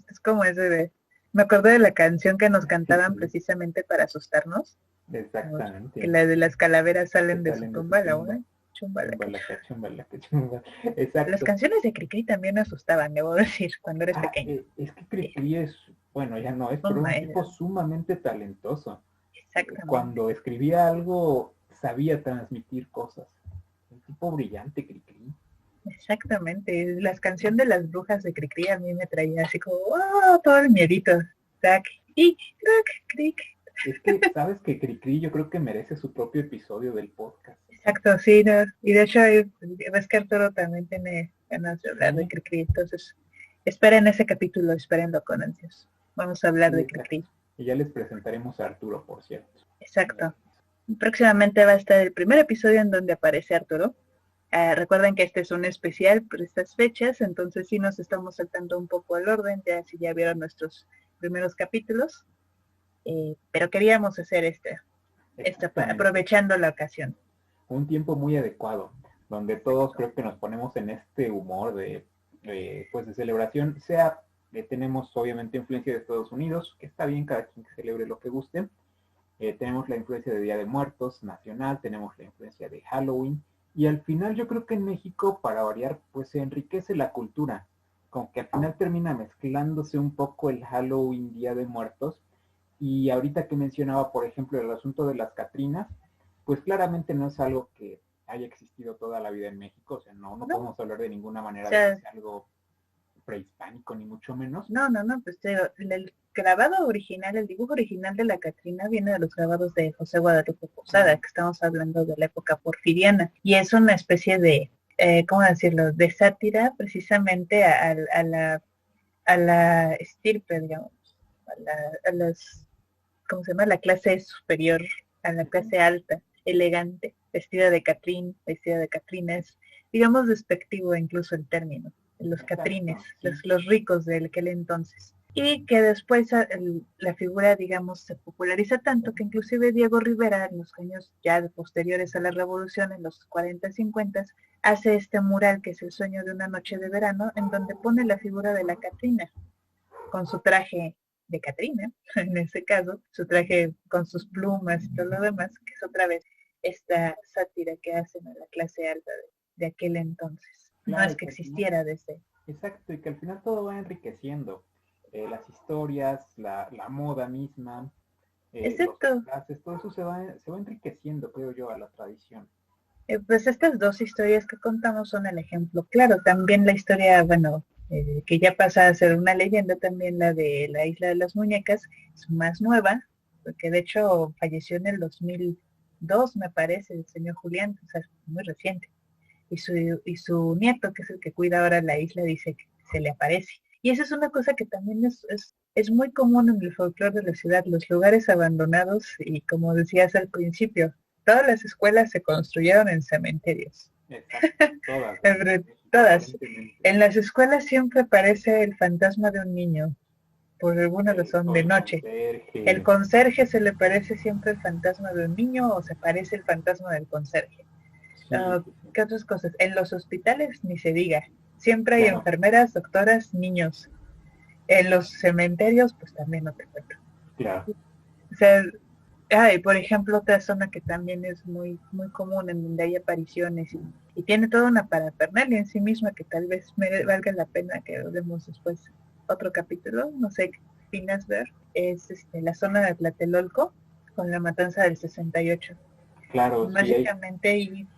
es como ese de... Me acordé de la canción que nos sí, cantaban sí, precisamente para asustarnos, como que exactamente, la de las calaveras que salen de su salen de su tumba, la tumba. una, chumbala que Chumbalaca, chumbalaca, chumbalaca. Las Exacto. canciones de Cricri también me asustaban, debo decir, cuando eres Ah, pequeño. es que Cricri es, bueno, ya no es, pero era un tipo Maestro, sumamente talentoso. exactamente, Cuando escribía algo, sabía transmitir cosas. Un tipo brillante, Cricri. exactamente. La canción de las brujas de Cricri a mí me traía así como, ¡oh! Todo el miedito. Tac, y crack, cric. Es que, ¿sabes que Cricri yo creo que merece su propio episodio del podcast? Exacto, sí, no. Y de hecho, ves que Arturo también tiene ganas de hablar de Sí, Cricri, entonces esperen ese capítulo, espérenlo con ansias. Vamos a hablar sí, de exacto. Cricri. Y ya les presentaremos a Arturo, por cierto. Exacto. Próximamente va a estar el primer episodio en donde aparece Arturo. Recuerden que este es un especial por estas fechas, entonces sí nos estamos saltando un poco al orden, ya si ya vieron nuestros primeros capítulos, pero queríamos hacer Exactamente. aprovechando la ocasión. Un tiempo muy adecuado, donde todos creo que nos ponemos en este humor pues de celebración, sea tenemos obviamente influencia de Estados Unidos, que está bien cada quien que celebre lo que guste, tenemos la influencia de Día de Muertos nacional, tenemos la influencia de Halloween, y al final yo creo que en México, para variar, pues se enriquece la cultura, como que al final termina mezclándose un poco el Halloween, Día de Muertos, y ahorita que mencionaba, por ejemplo, el asunto de las Catrinas, pues claramente no es algo que haya existido toda la vida en México, o sea, no ¿No? O podemos hablar de ninguna manera de que sea, sea algo prehispánico, ni mucho menos. no, pues te digo, el grabado original, el dibujo original de la Catrina viene de los grabados de José Guadalupe Posada, que estamos hablando de la época porfiriana, y es una especie de, ¿cómo decirlo?, de sátira precisamente a la estirpe, digamos, a las, ¿cómo se llama? La clase superior, a la clase alta, elegante, vestida de Catrines, digamos despectivo incluso el término, los Catrines, Exacto, sí. los ricos de aquel entonces. Y que después la figura, digamos, se populariza tanto que inclusive Diego Rivera, en los años ya posteriores a la revolución, en los 40, 50, hace este mural que es el sueño de una noche de verano, en donde pone la figura de la Catrina, con su traje de Catrina, en ese caso, su traje con sus plumas y todo lo demás, que es otra vez esta sátira que hacen a la clase alta de aquel entonces. No Claro, es y que que al final, existiera desde... exacto, y que al final todo va enriqueciendo. Las historias, la moda misma, los Excepto, disfraces, todo eso se va enriqueciendo, creo yo, a la tradición. pues estas dos historias que contamos son el ejemplo claro. También la historia, bueno, que ya pasa a ser una leyenda, también la de la Isla de las Muñecas, es más nueva, porque de hecho falleció en el 2002, me parece, el señor Julián, o sea, muy reciente. Y su nieto, que es el que cuida ahora la isla, dice que se le aparece. Y eso es una cosa que también es muy común en el folclore de la ciudad, los lugares abandonados y como decías al principio, todas las escuelas se construyeron en cementerios. Exacto, todas en Entre México, todas. aparentemente. En las escuelas siempre aparece el fantasma de un niño, por alguna razón, O de el noche. El conserje. conserje se le parece siempre el fantasma de un niño o se parece el fantasma del conserje. Sí, sí, sí. ¿Qué otras cosas? En los hospitales ni se diga. Siempre hay Claro, enfermeras, doctoras, niños. En los cementerios, pues también no te cuento. claro. O sea, y por ejemplo, otra zona que también es muy, muy común en donde hay apariciones y tiene toda una parafernalia en sí misma que tal vez valga la pena que hablemos después otro capítulo, no sé qué opinas ver, es la zona de Tlatelolco con la matanza del 68. Claro, sí, hay. Básicamente y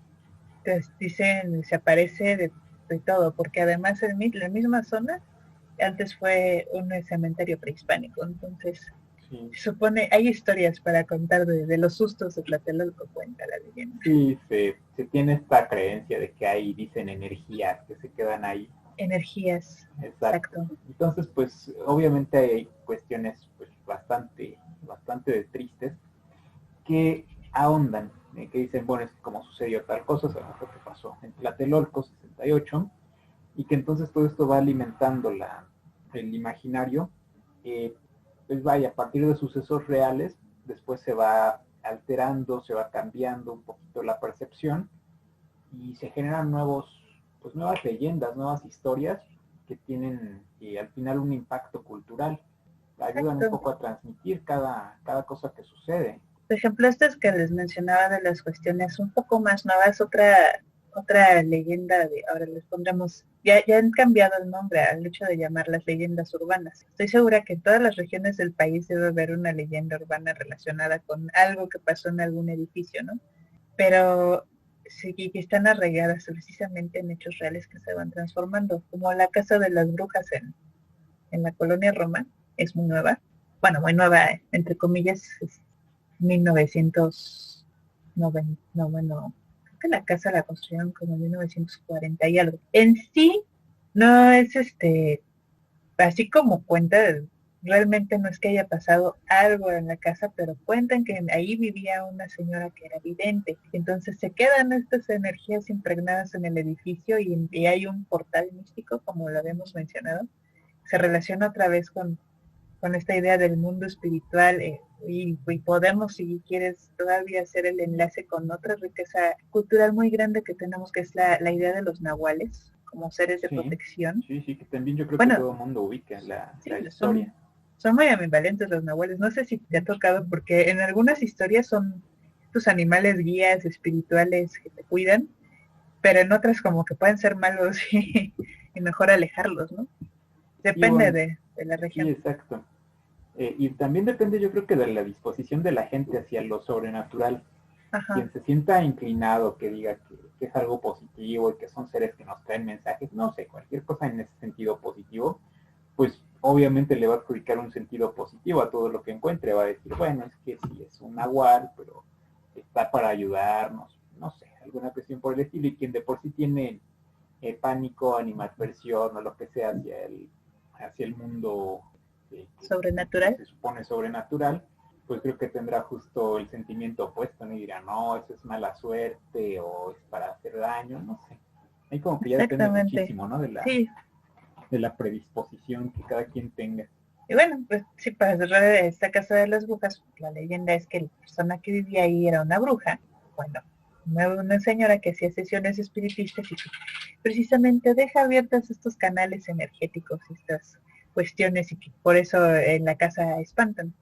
dicen, se aparece de todo, porque además la misma zona antes fue un cementerio prehispánico, entonces Sí, se supone, hay historias para contar de los sustos de Tlatelolco, cuenta la leyenda. sí, se tiene esta creencia de que hay, dicen, energías que se quedan ahí. Energías, Exacto. exacto. Entonces, pues, obviamente hay cuestiones, pues, bastante tristes que ahondan. que dicen, bueno, es que como sucedió tal cosa, sabemos lo que pasó en Tlatelolco 68, y que entonces todo esto va alimentando el imaginario, pues vaya, a partir de sucesos reales, después se va alterando, se va cambiando un poquito la percepción, y se generan pues nuevas leyendas, nuevas historias que tienen al final un impacto cultural, ayudan un Exacto. poco a transmitir cada cosa que sucede. Por ejemplo, estas que les mencionaba de las cuestiones un poco más nuevas, otra leyenda de, ahora les pondremos, ya han cambiado el nombre al hecho de llamarlas leyendas urbanas. Estoy segura que en todas las regiones del país debe haber una leyenda urbana relacionada con algo que pasó en algún edificio, ¿no? Pero sí que están arraigadas precisamente en hechos reales que se van transformando, como la Casa de las Brujas en la colonia Roma, es muy nueva, bueno, muy nueva, entre comillas, es 1990, no, bueno, creo que la casa la construyeron como en 1940 y algo. En sí, no es así como cuenta, realmente no es que haya pasado algo en la casa, pero cuentan que ahí vivía una señora que era vidente. Entonces se quedan estas energías impregnadas en el edificio y hay un portal místico, como lo habíamos mencionado. Se relaciona otra vez con esta idea del mundo espiritual y podemos, si quieres, todavía hacer el enlace con otra riqueza cultural muy grande que tenemos, que es la idea de los nahuales como seres de Sí, protección. sí, sí, que también yo creo que Bueno, todo el mundo ubica sí, la historia. son muy ambivalentes los nahuales. No sé si te ha tocado, porque en algunas historias son tus animales guías espirituales que te cuidan, pero en otras como que pueden ser malos y mejor alejarlos, ¿no? Sí, Depende bueno, de la sí, región. exacto. Y también depende, yo creo que de la disposición de la gente hacia lo sobrenatural. Ajá, Quien se sienta inclinado, que diga que es algo positivo y que son seres que nos traen mensajes, no sé, cualquier cosa en ese sentido positivo, pues obviamente le va a adjudicar un sentido positivo a todo lo que encuentre. Va a decir, bueno, es que sí es un nahual, pero está para ayudarnos, no sé, alguna cuestión por el estilo. Y quien de por sí tiene pánico, animadversión o lo que sea hacia el mundo que sobrenatural. se supone sobrenatural, pues creo que tendrá justo el sentimiento opuesto, ¿no? Y dirá, no, eso es mala suerte o es para hacer daño, no sé. Ahí como que ya depende Exactamente. muchísimo, ¿no? Sí, De la predisposición que cada quien tenga. y bueno, pues sí, para cerrar esta casa de las brujas, la leyenda es que la persona que vivía ahí era una bruja, bueno, una señora que hacía sesiones espiritistas y que precisamente deja abiertos estos canales energéticos, estas cuestiones y que por eso en la casa espantan.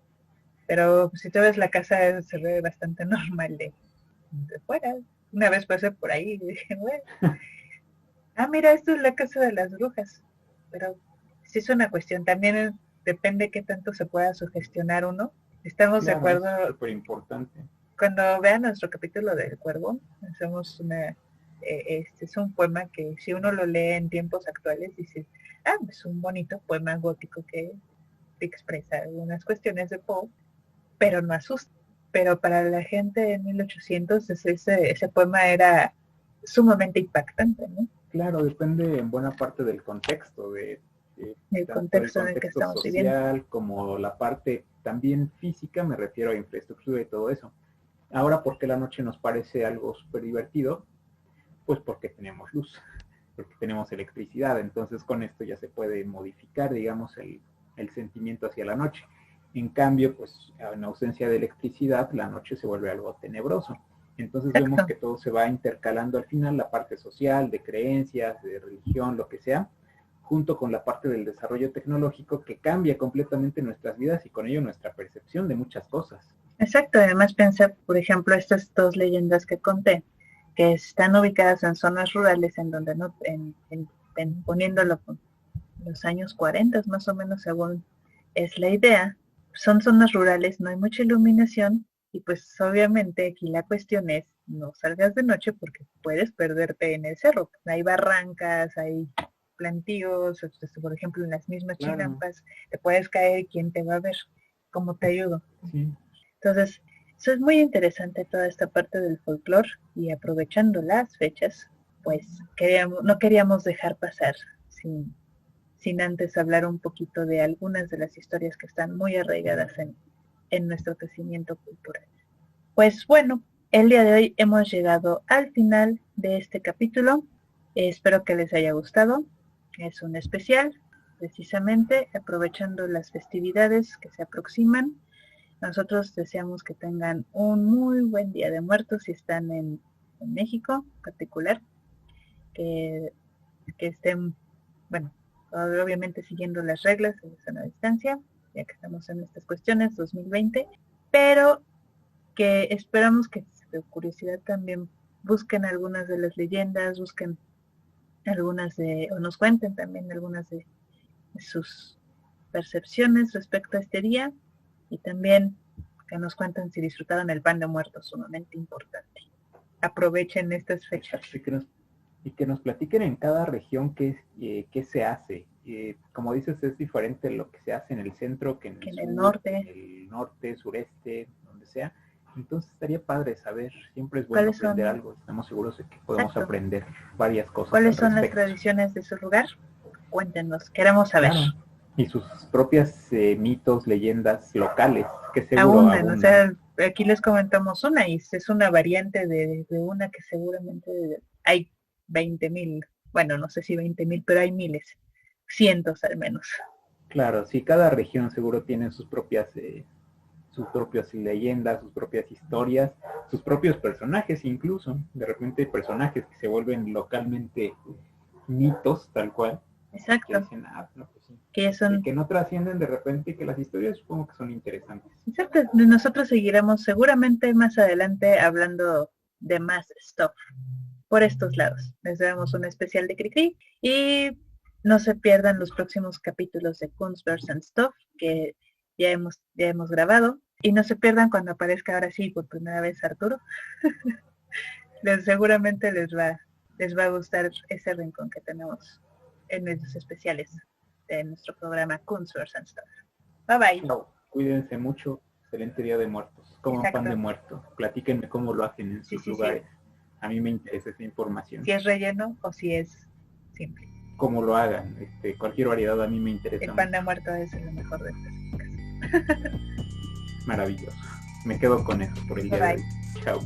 Pero pues, si tú ves la casa se ve bastante normal de fuera. Una vez pasé por ahí y dije, bueno, mira, esto es la casa de las brujas. Pero sí es una cuestión, también depende qué tanto se pueda sugestionar uno. Estamos de Claro, es acuerdo, súper importante. cuando vean nuestro capítulo del cuervo, hacemos este es un poema que si uno lo lee en tiempos actuales, dice, es un bonito poema gótico que expresa algunas cuestiones de Poe, pero no asusta. Pero para la gente de 1800 ese poema era sumamente impactante, ¿no? Claro, depende en buena parte del contexto, El tanto el contexto en el que contexto estamos viviendo. social como la parte también física, me refiero a infraestructura y todo eso. Ahora, ¿por qué la noche nos parece algo súper divertido? Pues porque tenemos luz, porque tenemos electricidad, entonces con esto ya se puede modificar, digamos, el sentimiento hacia la noche. En cambio, pues en ausencia de electricidad, la noche se vuelve algo tenebroso. Entonces vemos Exacto. que todo se va intercalando al final, la parte social, de creencias, de religión, lo que sea, junto con la parte del desarrollo tecnológico que cambia completamente nuestras vidas y con ello nuestra percepción de muchas cosas. Exacto, además pensé, por ejemplo, estas dos leyendas que conté, que están ubicadas en zonas rurales en donde no, poniéndolo con los años 40 más o menos según es la idea, son zonas rurales, no hay mucha iluminación y pues obviamente aquí la cuestión es no salgas de noche porque puedes perderte en el cerro. Hay barrancas, hay plantíos, por ejemplo en las mismas Claro, chinampas, te puedes caer y quién te va a ver, cómo te ayudo. sí. Entonces, eso es muy interesante toda esta parte del folclore y aprovechando las fechas, pues no queríamos dejar pasar sin antes hablar un poquito de algunas de las historias que están muy arraigadas en nuestro crecimiento cultural. Pues bueno, el día de hoy hemos llegado al final de este capítulo. Espero que les haya gustado. Es un especial, precisamente aprovechando las festividades que se aproximan. Nosotros deseamos que tengan un muy buen Día de Muertos si están en México en particular. Que estén, bueno, obviamente siguiendo las reglas de sana distancia, ya que estamos en estas cuestiones 2020, pero que esperamos que de curiosidad también busquen algunas de las leyendas, busquen algunas o nos cuenten también algunas de sus percepciones respecto a este día, y también que nos cuenten si disfrutaron el pan de muertos, sumamente importante. Aprovechen estas fechas. Y que nos platiquen en cada región qué se hace. Como dices, es diferente lo que se hace en el centro que en el norte. En el norte, sureste, donde sea. Entonces estaría padre saber, siempre es bueno aprender algo, estamos seguros de que podemos aprender varias cosas. ¿Cuáles son las tradiciones de su lugar? Cuéntenos, queremos saber. Claro. Y sus propias mitos, leyendas locales, que seguro abundan. O sea, aquí les comentamos una, y es una variante de una que seguramente hay 20,000, bueno, no sé si 20,000, pero hay miles, cientos al menos. Claro, sí, cada región seguro tiene sus propias leyendas, sus propias historias, sus propios personajes incluso. De repente personajes que se vuelven localmente mitos, tal cual. Exacto. Que dicen, no, pues sí. Y que no trascienden de repente, que las historias supongo que son interesantes. Exacto. Nosotros seguiremos seguramente más adelante hablando de más stuff por estos lados. Les damos un especial de Cricri y no se pierdan los próximos capítulos de Kunstverse and Stuff que ya hemos grabado, y no se pierdan cuando aparezca ahora sí por primera vez Arturo. Seguramente les va a gustar ese rincón que tenemos en los especiales de nuestro programa Kunstverse and Stuff. Bye bye. No, cuídense mucho. Excelente Día de Muertos. Coman pan de muerto. Platíquenme cómo lo hacen en sus lugares. Sí. A mí me interesa esa información. Si es relleno o si es simple. Como lo hagan, cualquier variedad a mí me interesa. El pan de muerto es lo mejor de estas. Maravilloso. Me quedo con eso por el día de hoy. Chao.